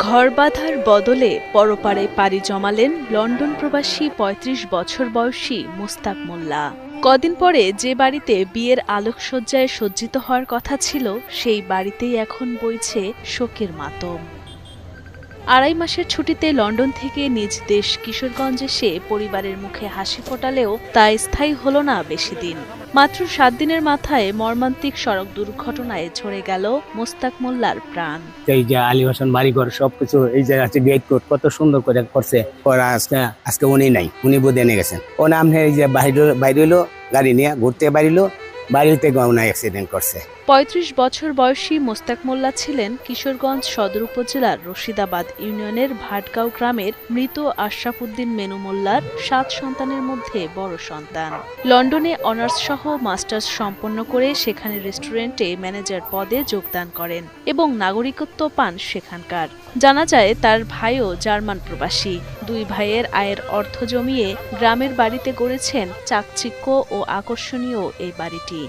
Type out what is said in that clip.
ঘর বাঁধার বদলে পরপারে পাড়ি জমালেন লন্ডন প্রবাসী ৩৫ বছর বয়সী মুস্তাক মোল্লা। কদিন পরে যে বাড়িতে বিয়ের আলোকসজ্জায় সজ্জিত হওয়ার কথা ছিল, সেই বাড়িতেই এখন বইছে শোকের মাতম। ২.৫ মাসের ছুটিতে লন্ডন থেকে নিজ দেশ কিশোরগঞ্জ এসে পরিবারের মুখে হাসি ফোটালেও তা স্থায়ী হল না বেশি দিন। মাত্র ৭ দিনের মাথায় মর্মান্তিক সড়ক দুর্ঘটনায় ঝরে গেল মুস্তাক মোল্লার প্রাণ। এই যে আলী হোসেন বাড়িঘর সবকিছু এই যে আছে গেট কোড কত সুন্দর করে করছে। ওরা আজকে উনি নাই, উনি বোধ এনে গেছেন। ও নাম এই যে বাইরে হলো গাড়ি নিয়ে ঘুরতে বাড়িলো, বাড়িতে গহনা অ্যাক্সিডেন্ট করছে। ৩৫ বছর বয়সী মোস্তাক মোল্লা ছিলেন কিশোরগঞ্জ সদর উপজেলার রশিদাবাদ ইউনিয়নের ভাটগাঁও গ্রামের মৃত আশরাফ উদ্দিন মেনু মোল্লার ৭ সন্তানের মধ্যে বড় সন্তান। লন্ডনে অনার্স সহ মাস্টার্স সম্পন্ন করে সেখানে রেস্টুরেন্টে ম্যানেজার পদে যোগদান করেন এবং নাগরিকত্ব পান সেখানকার। জানা যায় তার ভাইও জার্মান প্রবাসী। দুই ভাইয়ের আয়ের অর্থ জমিয়ে গ্রামের বাড়িতে গড়েছেন চাকচিক্য ও আকর্ষণীয় এই বাড়িটি।